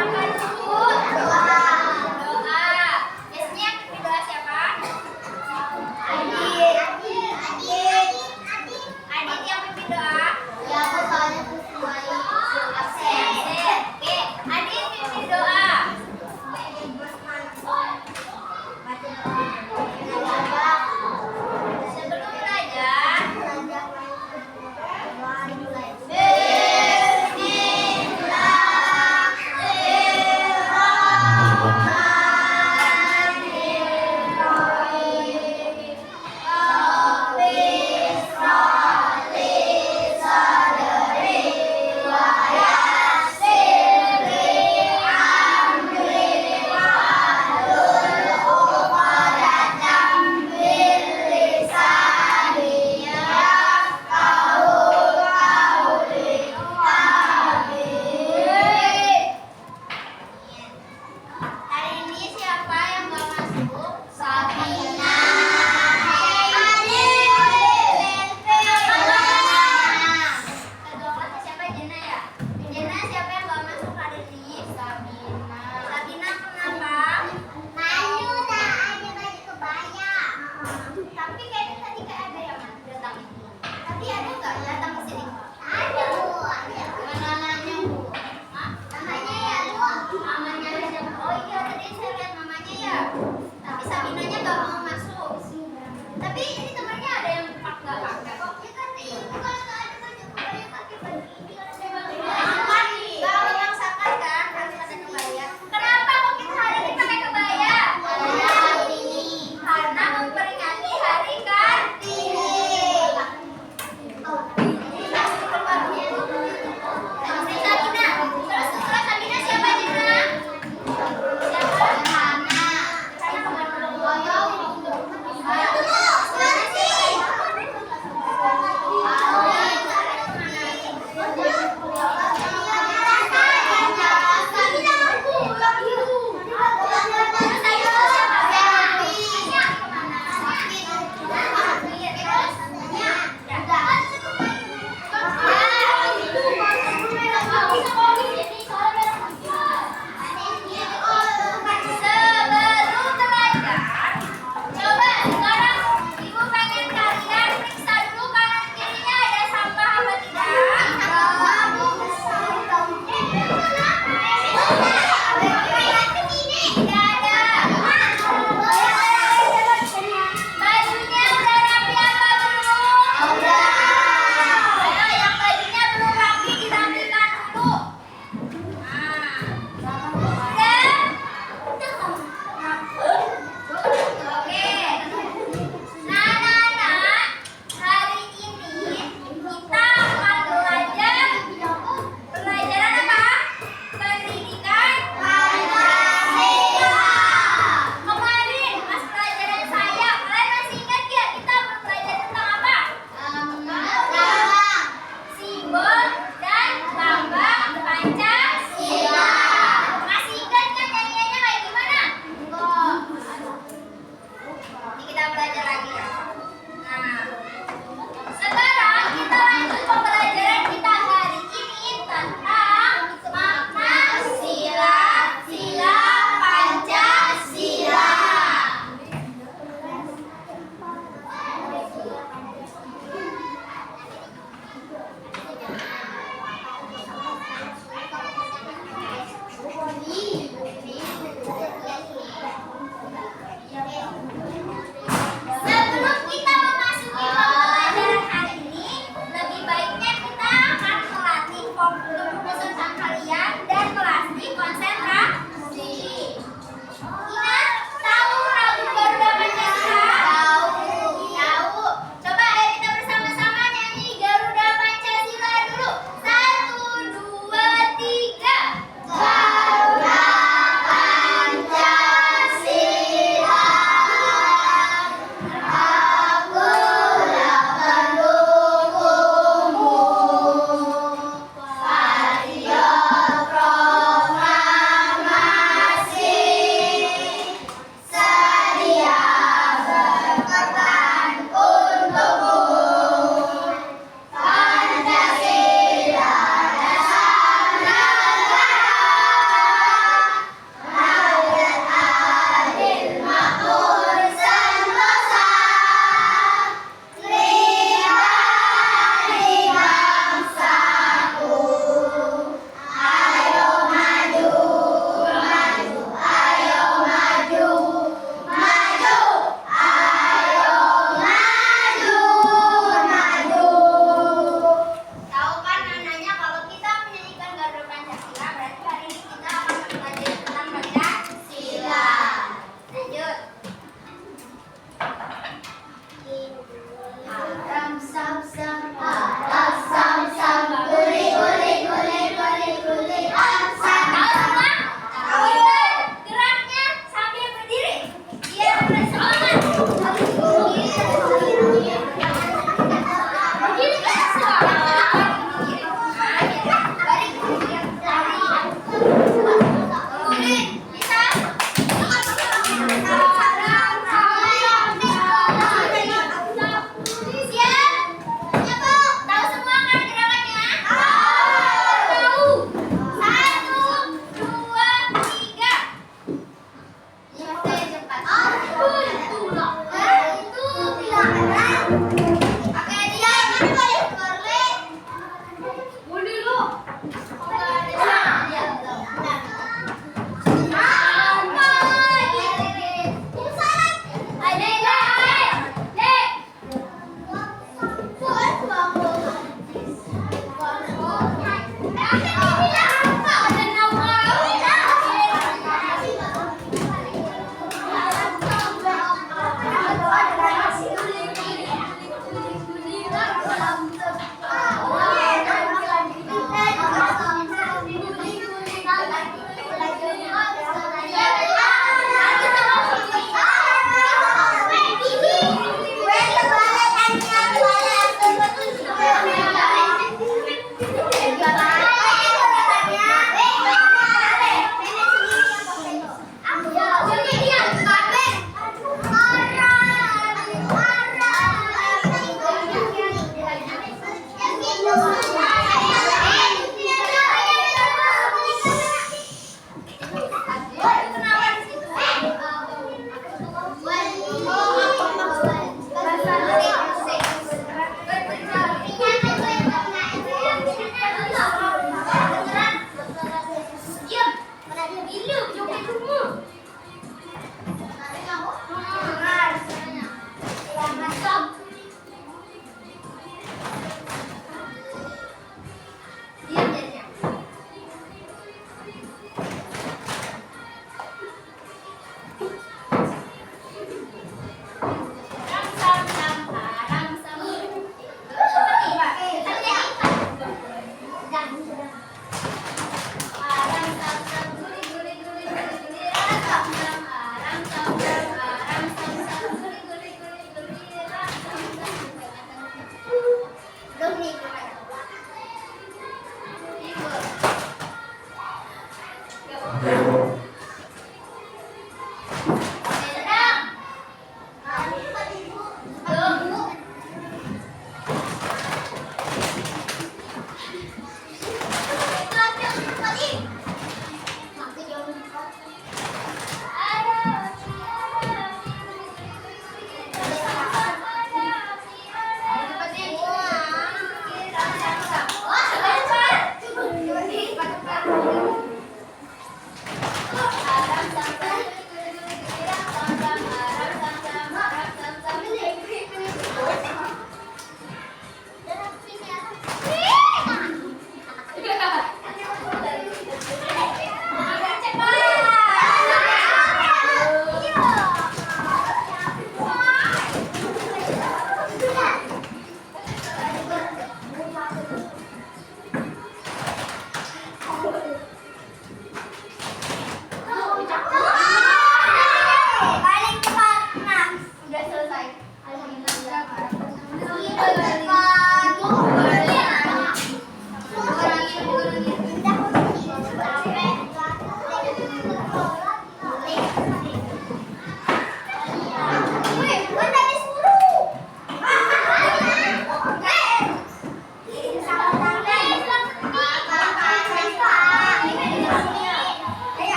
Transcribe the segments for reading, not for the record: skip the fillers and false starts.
Apa dulu? Doa. Biasanya yang pimpin doa siapa? Adit. Adit yang pimpin doa? Ya, aku soalnya sesuai absen. Oke, Adit pimpin doa. Sebelum belajar,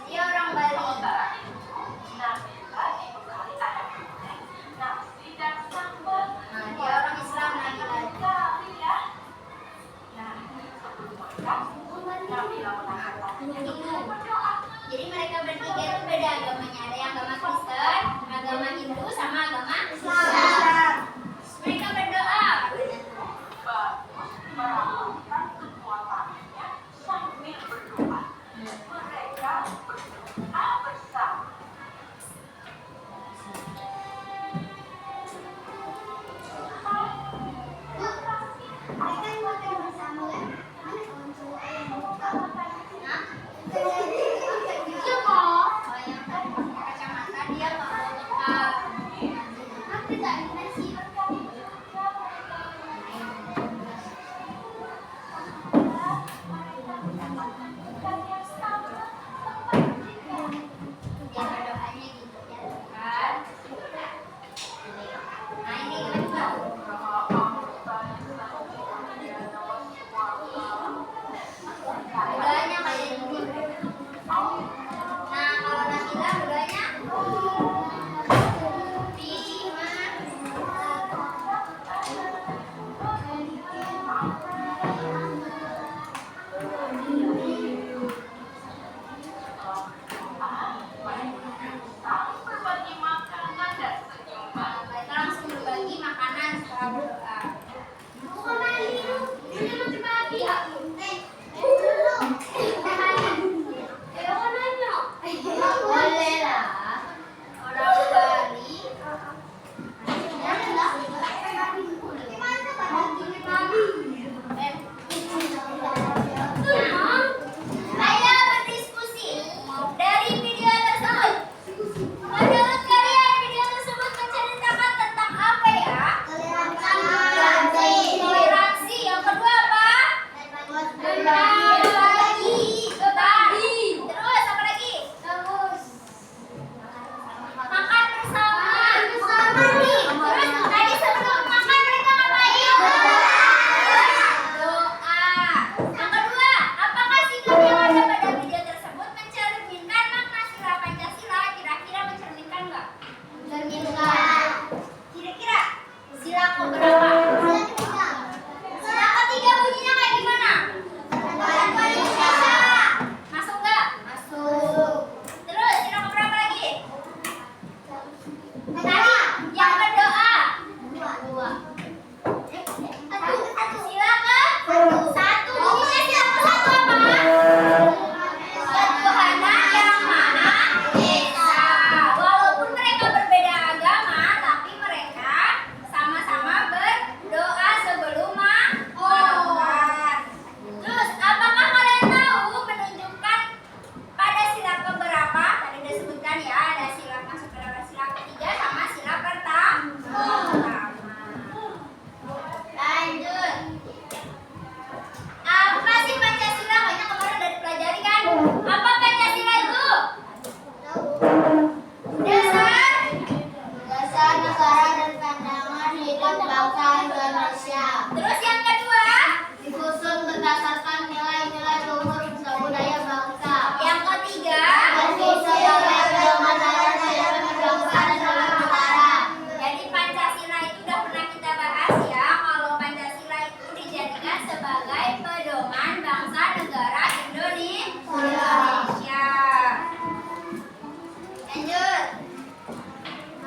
Dia orang Bali. Nah, dia orang Islam Jadi mereka bertiga itu beda agamanya. Ada yang agama Kristen, agama Hindu, sama agama Islam. Mereka berdoa.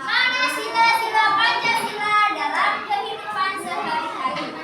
Mana sila-sila Pancasila dalam kehidupan sehari-hari?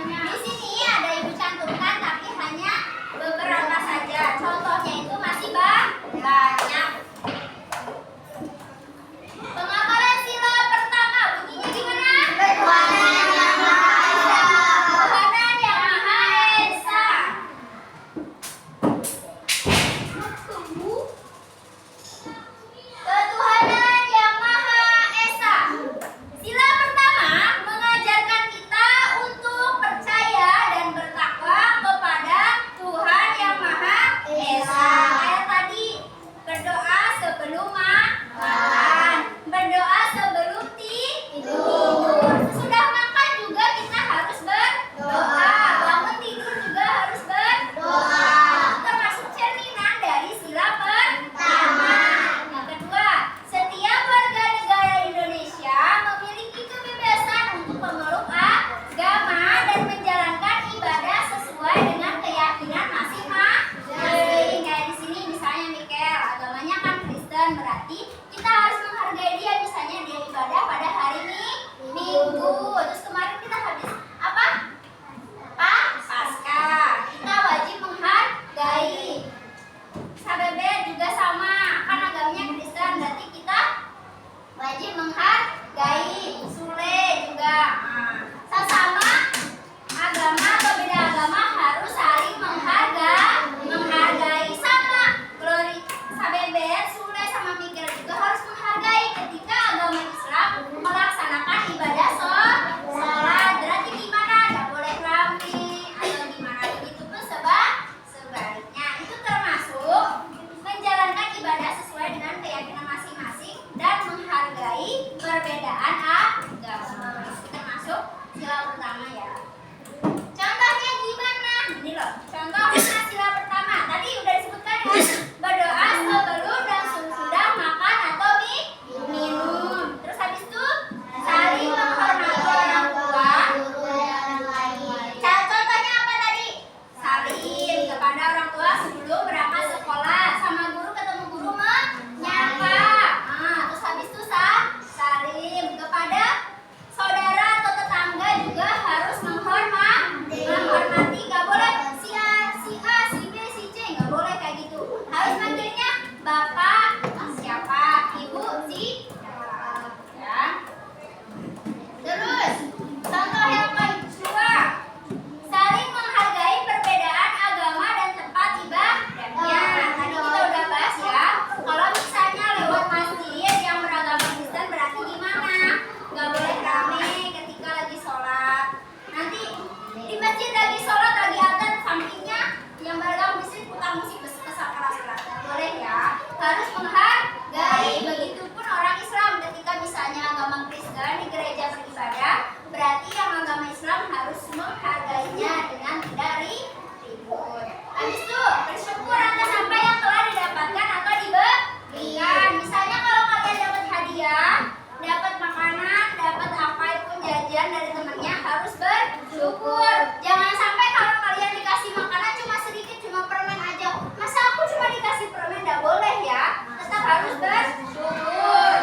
Syukur. Jangan sampai kalau kalian dikasih makanan cuma sedikit, cuma permen aja. Masa aku cuma dikasih permen? Nggak boleh ya. Tetap harus bersyukur.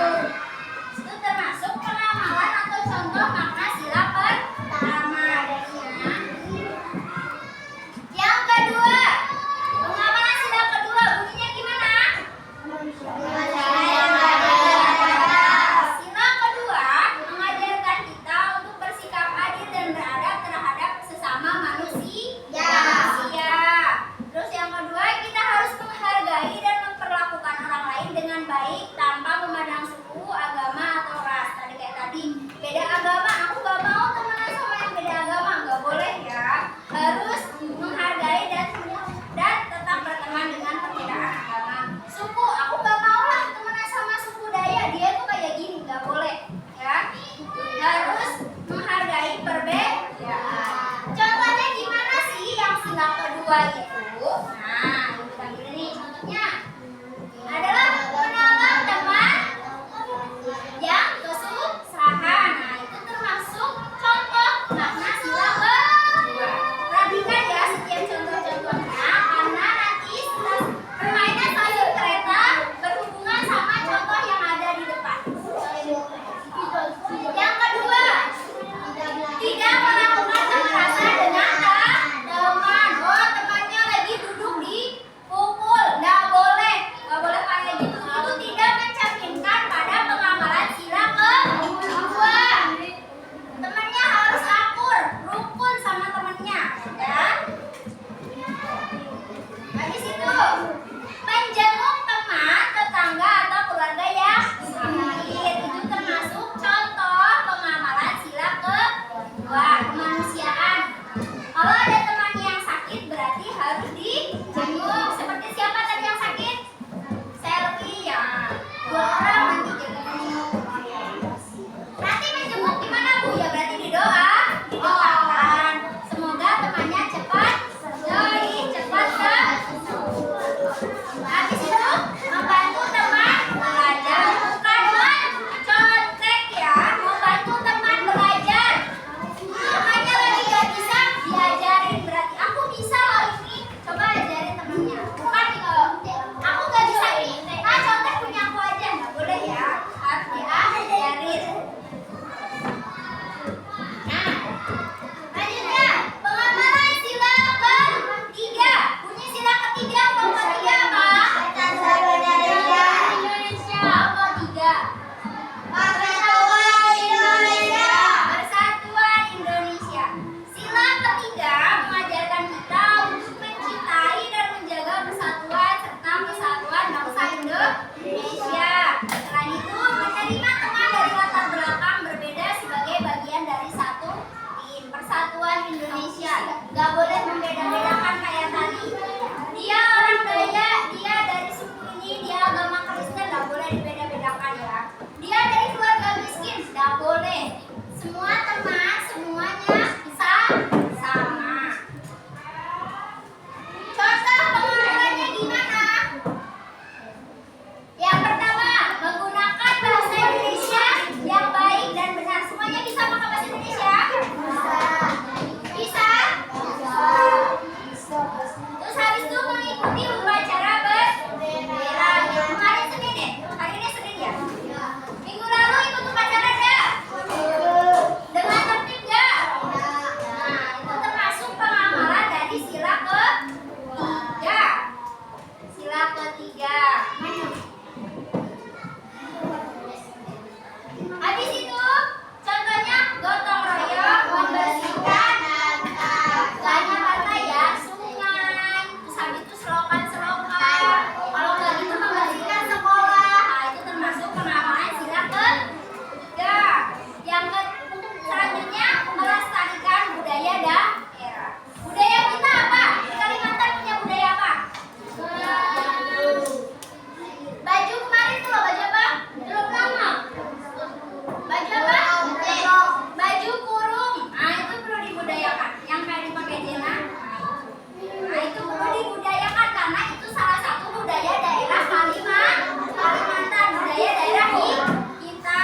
Itu termasuk pengamalan atau contoh makna sila pertama adanya. Yang kedua, pengamalan sila kedua bunyinya gimana? Sila kedua mengajarkan kita untuk bersikap adil dan beradab terhadap sesama manusia. Terus yang kedua, kita harus menghargai dan memperlakukan orang lain dengan baik tanpa memandang suku, agama atau ras. Tadi kayak tadi, beda agama, aku gak mau temenan sama yang beda agama, nggak boleh ya. Harus menghargai dan tetap berteman dengan perbedaan agama. Suku, aku gak mau lah temenan sama suku Daya, dia tuh kayak gini, nggak boleh ya. Harus menghargai perbedaan. Contohnya gimana sih yang sila kedua itu? Nah, kita gini nih contohnya adalah menolong teman yang kesusahan. Nah, itu termasuk contoh makna sila kedua. Perhatikan ya setiap contoh-contohnya, karena nanti permainan sayur kereta berhubungan sama contoh yang ada di depan. Yang kedua, tidak melakukan kekerasan dengan teman. Oh, temannya lagi duduk di pukul, nggak boleh kayak gitu. Itu tidak mencerminkan pada pengamalan sila kedua. Temannya harus akur, rukun sama temannya, ya. Habis itu, menjenguk teman, tetangga atau keluarga yang sakit. Itu termasuk contoh pengamalan sila kedua, kemanusiaan. Kalau ada teman yang sakit berarti harus dijenguk. Seperti siapa tadi yang sakit? Selfie ya. 2 orang nanti jenguk. Nanti menjenguk gimana Bu? Ya berarti didoakan. Semoga temannya cepat sembuh, cepat sembuh. Habis itu membantu teman belajar, bukan mencontek ya, membantu teman belajar. Temannya lagi gak bisa, diajarin. Berarti aku bisa loh ini, coba ajarin temannya. Bukan aku gak bisa ini, nah contek punya aku aja, nggak boleh ya, harus diajarin. Nah, lanjutnya pengamalan sila ketiga. Bunyi sila ketiga atau ketiga apa? Indonesia. Apa tiga? Persatuan Indonesia. Persatuan Indonesia. Sila ketiga mengajarkan kita untuk mencintai dan menjaga persatuan serta kesatuan bangsa Indonesia. Selain itu, menerima teman dari latar belakang berbeda sebagai bagian dari satu tim. Persatuan Indonesia. Gak boleh membeda-bedakan kayak tadi. Dia orang Daya, dia dari suku ini, dia agama Kristen, gak boleh dibeda-bedakan ya. Dia dari keluarga miskin, gak boleh. Semua teman, semuanya bisa sama. Contoh pengamalannya gimana? Yang pertama, menggunakan bahasa Indonesia yang baik dan benar. Semuanya bisa pakai bahasa Indonesia? Bisa? Terus habis itu mengikuti upacara bendera. Kemarin Senin deh, hari ini Senin ya? Minggu lalu ikut upacara enggak? Dengan tertib enggak? Nah, itu termasuk pengamalan dari sila ketiga. Sila ketiga. Habis itu, contohnya gotong royong membersihkan banyak pantai ya, sungai. Terus habis itu selokan-selokan. Kalau nggak gitu membersihkan sekolah. Nah, itu termasuk pengamalan sila ketiga. Yang selanjutnya melestarikan budaya daerah. Budaya kita apa? Di Kalimantan punya budaya apa? Baju kemarin tuh loh, baju apa? Belum lama. Baju apa? Baju kurung. Nah, itu perlu dibudayakan. Yang kayak dipakai Jena. Nah, itu perlu dibudayakan karena itu salah satu budaya daerah Kalimantan. Budaya daerah kita.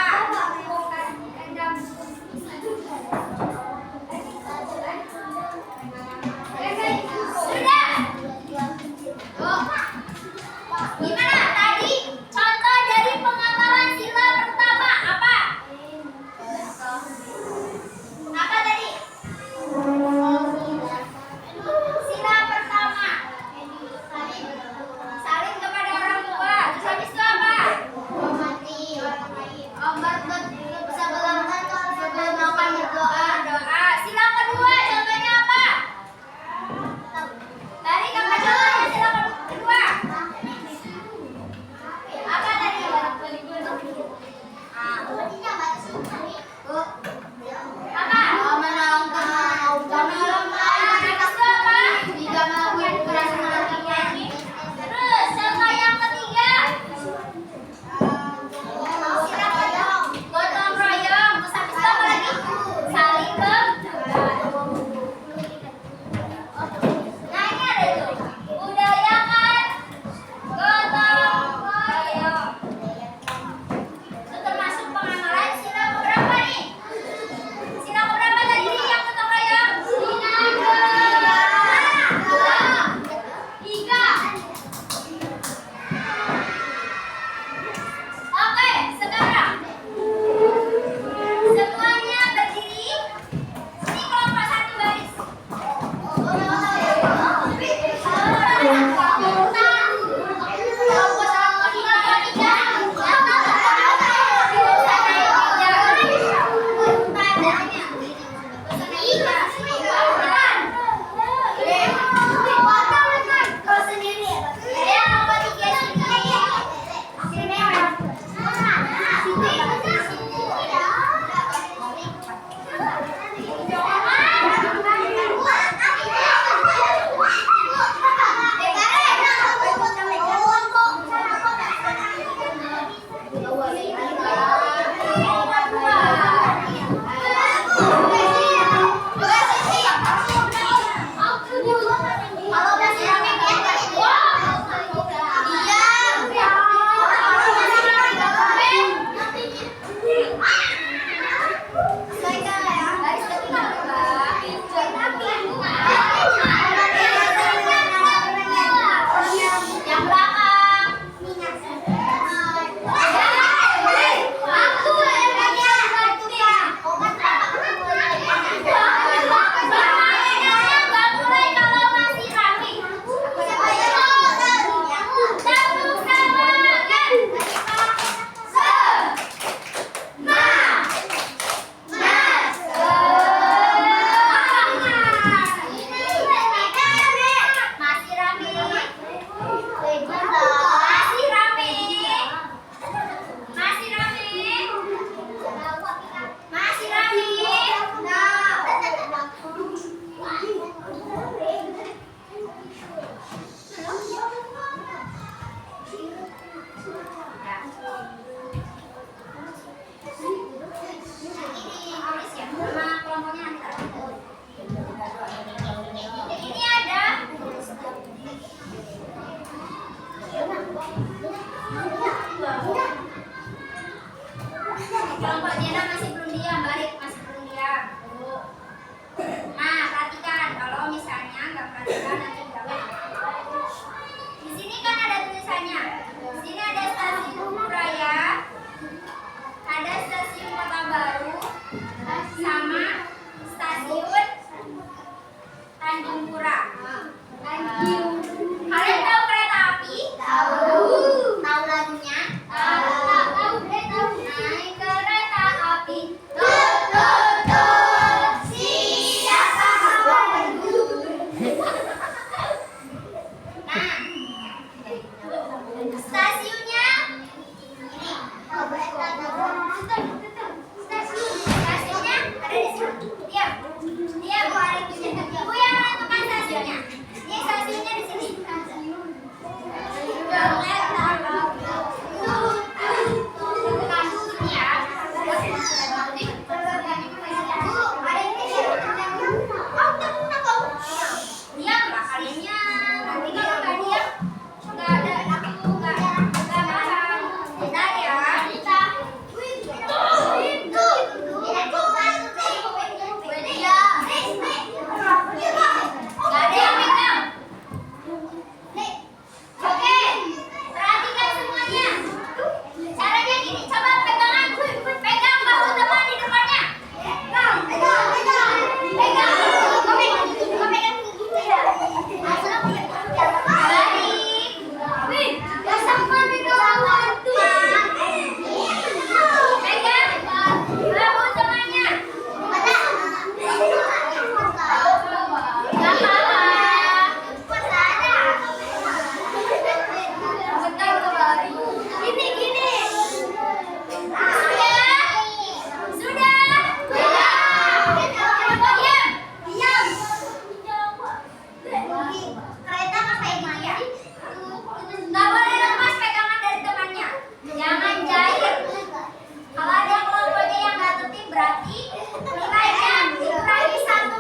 Nilainya dikurangi 1.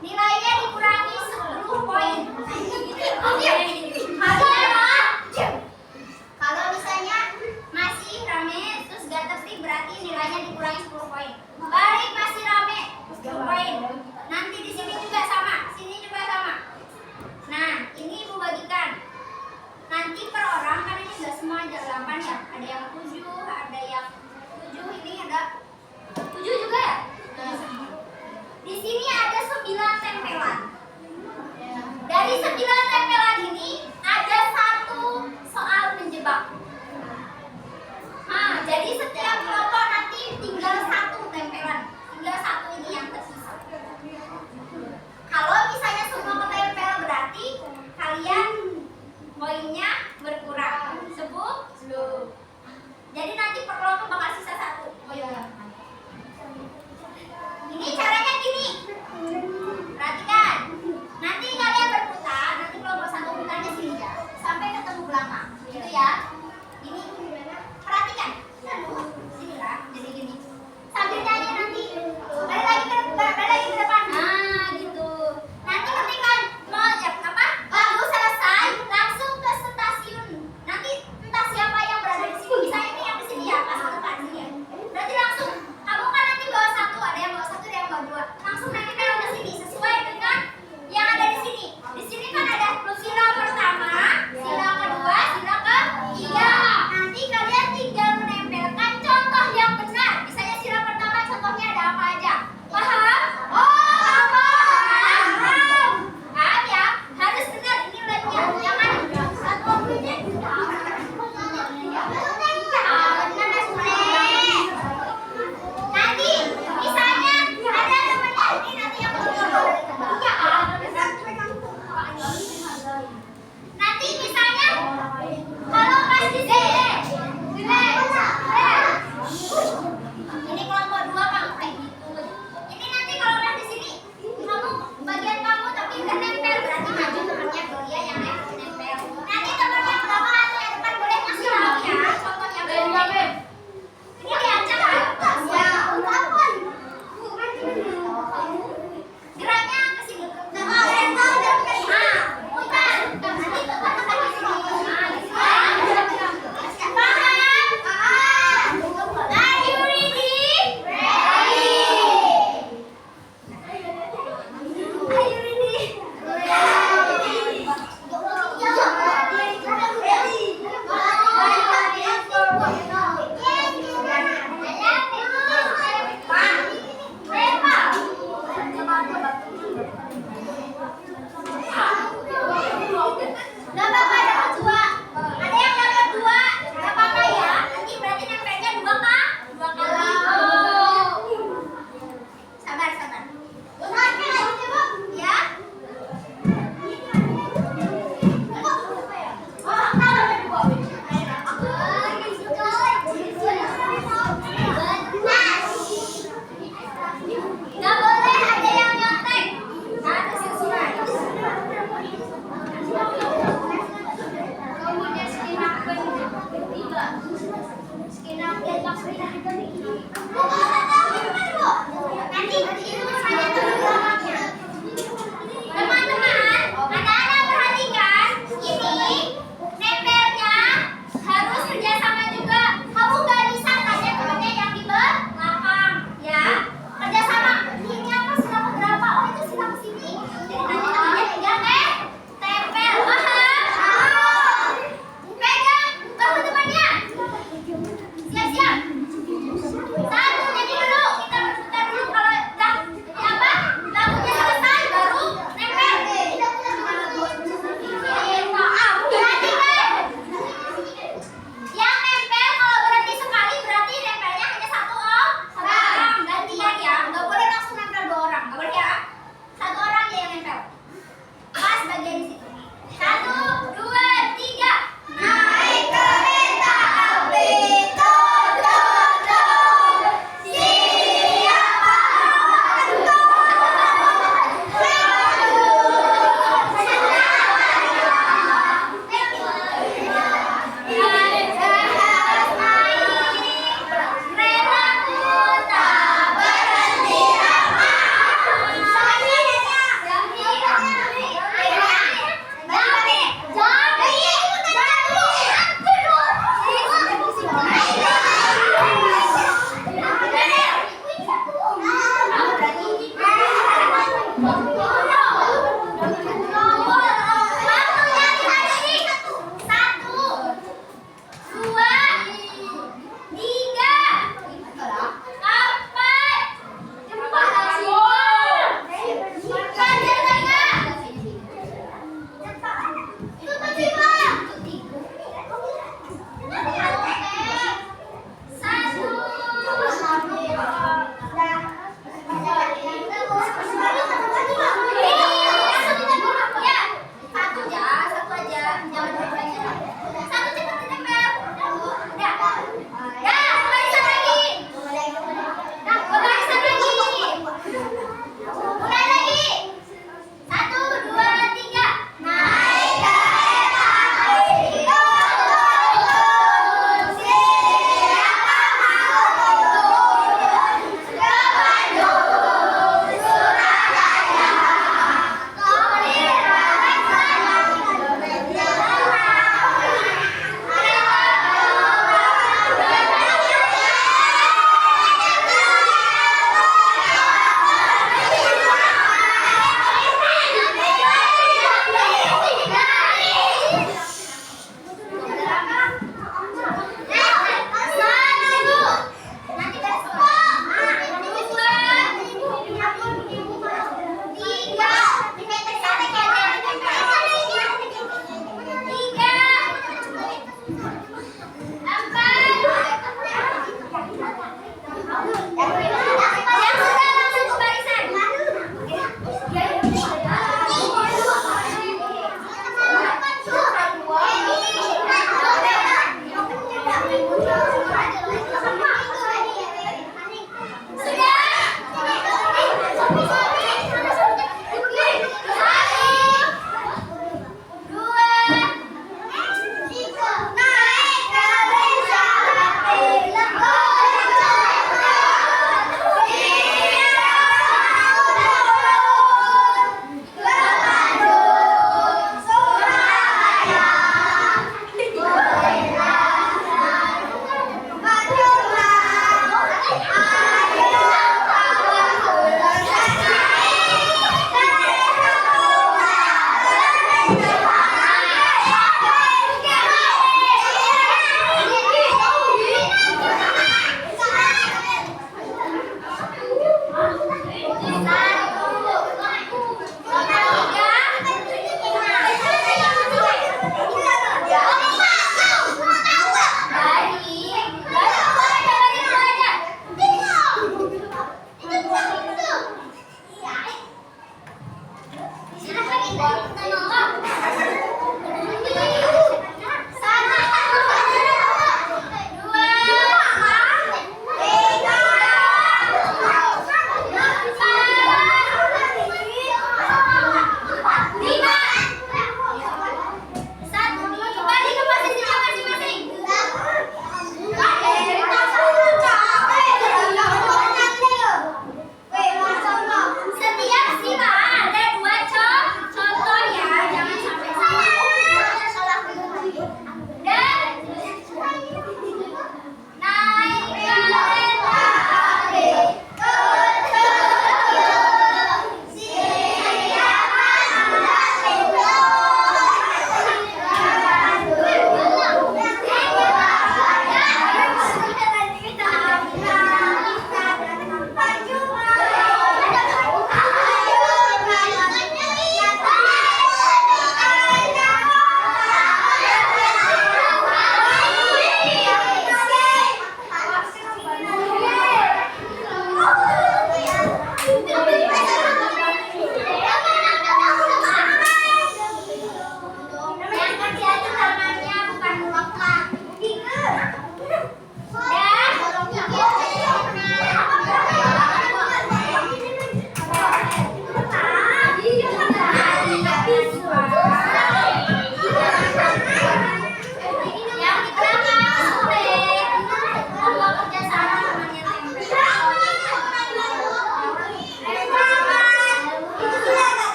Nilainya dikurangi 10 poin. Kalau misalnya masih rame terus gak tertib berarti nilainya dikurangi 10 poin. Balik masih rame 10 poin. Nanti di sini juga sama, sini juga sama. Nah, ini Ibu bagikan. Nanti per orang kan ini enggak semua ada 8 ya. Ada yang 7, ada yang 7, ini ada 7 juga ya? Di sini ada 9 tempelan. Dari 9 tempelan ini ada 1 soal menjebak. Nah, jadi setiap kelompok nanti tinggal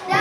Dan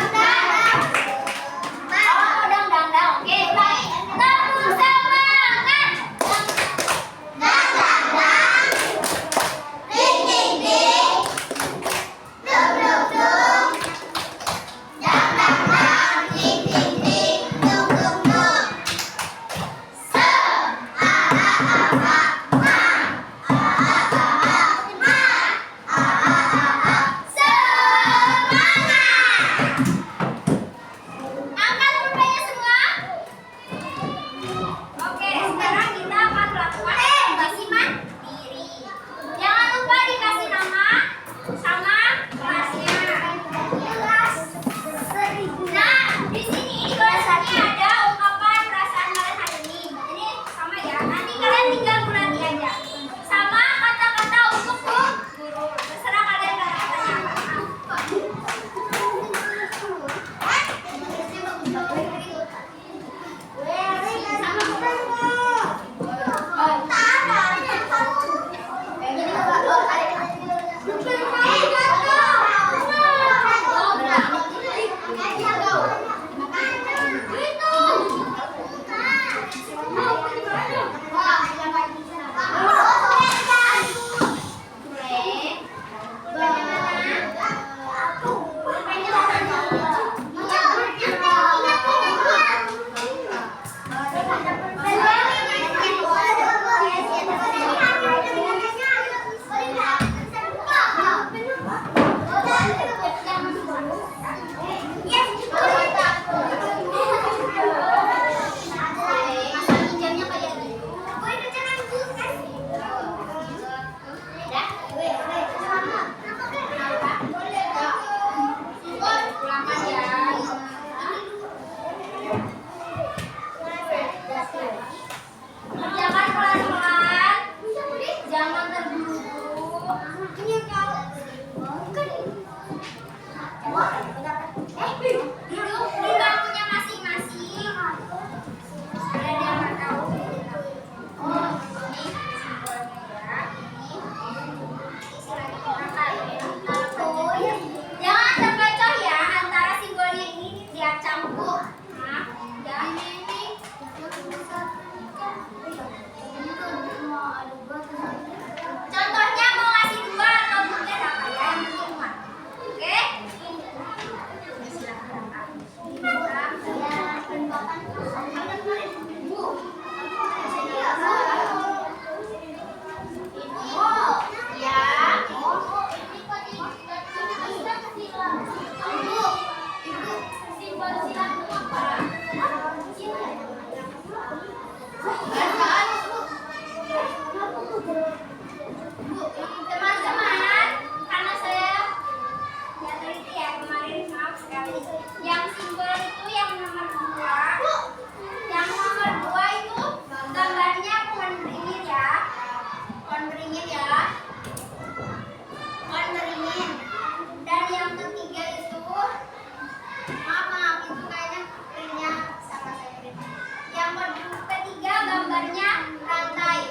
gambarnya rantai.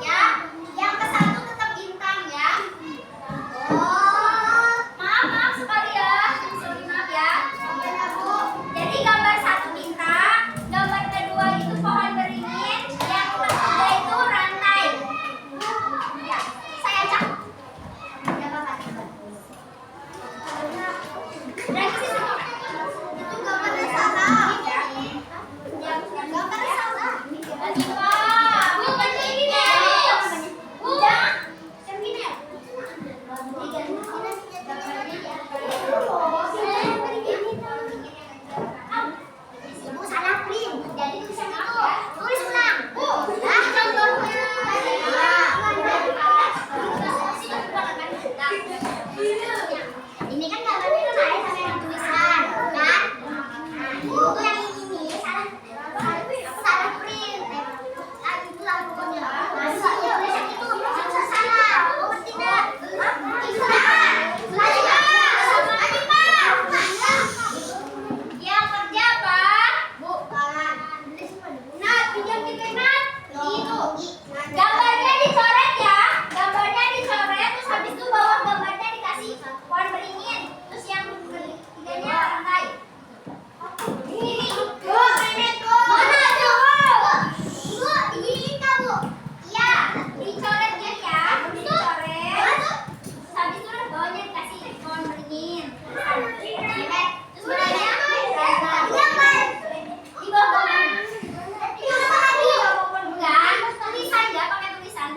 Ya, yang ke satu tetap bintang ya. Oh, maaf sekali ya. Sorry, maaf ya. Jadi gambar satu bintang, gambar kedua itu pohon beringin, yang ketiga itu rantai. Ya, saya cak. Ya, Bapak. Revisi semua. Itu gambarnya salah. Ya, gambarnya salah. Lagi, Pak. Bukan ini deh. Udah. Yang gini ya? Ibu salah print. Jadi tulisan itu tulis ulang. Nah, contohnya. Ini kan gambarnya kan ada sama yang tulisan, kan? Itu yang ini salah print. Itu lah pokoknya. Nah, tulisan itu salah. Oh, tidak. Itu salah. Yang kerja apa? Bu, Nat, pinjam kita Nat. Itu. Gambarnya dicoret ya. Gambarnya dicoret, terus habis itu bawah gambarnya dikasih pohon beringin. Terus yang ketiganya rantai. Ini. Mana tuh? Bu, diginiin kah, Bu? Iya, dicoret ya. Dicoret. Terus habis itu bawahnya dikasih pohon beringin. Terus bedanya rantai. Di bawah gambar. Enggak, tulisan ya, pakai tulisan.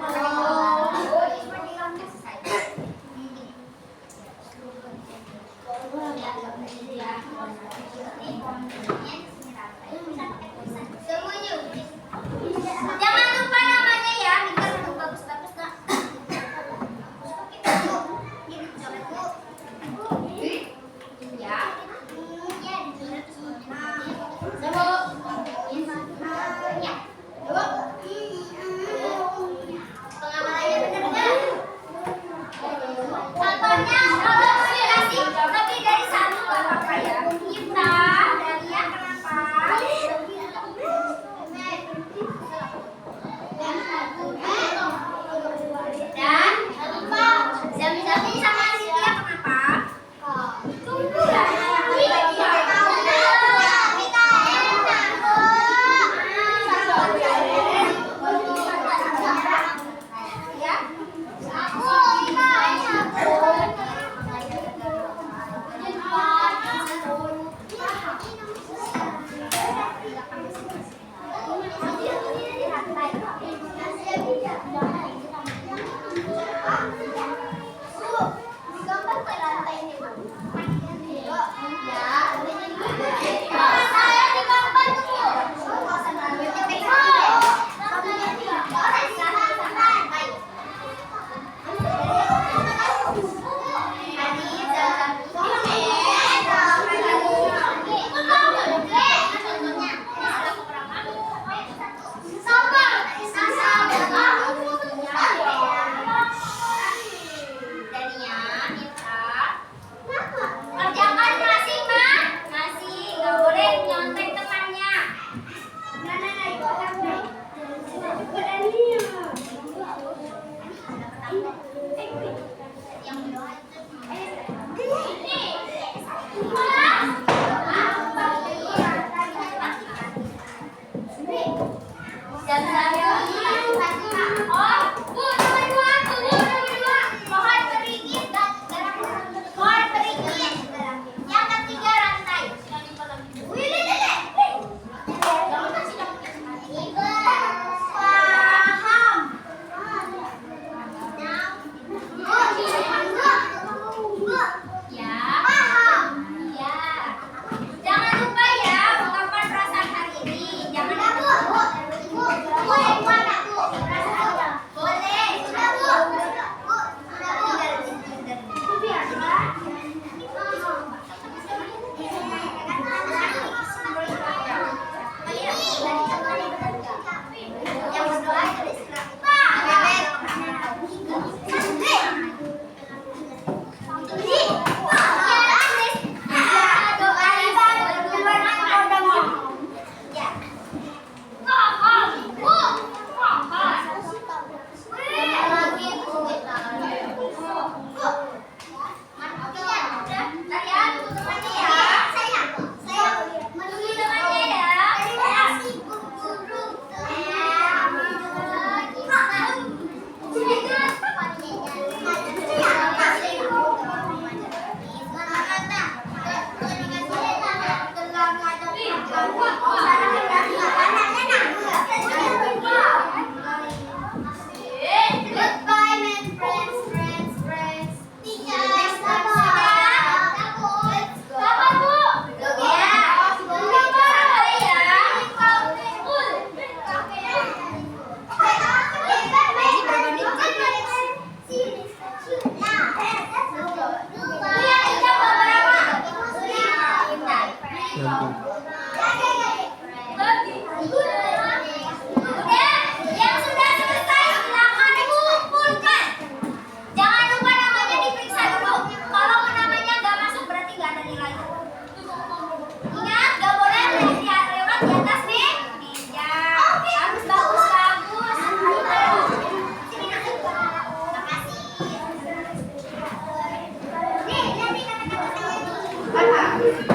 Jangan lupa namanya ya, biar bagus-bagus nak. Ya. Ya. Pengawalannya benar nggak? Contohnya kalau dikasih lebih dari satu nggak apa-apa ya. Kita dari yang Udah, yang sudah selesai silakan kumpulkan. Jangan lupa namanya diperiksa dulu. Kalau namanya nggak masuk berarti nggak ada nilai. Ingat, nggak boleh lewat di atas meja. Harus bagus-bagus. Makasih. Nih, lihat nih kata-kata saya nih.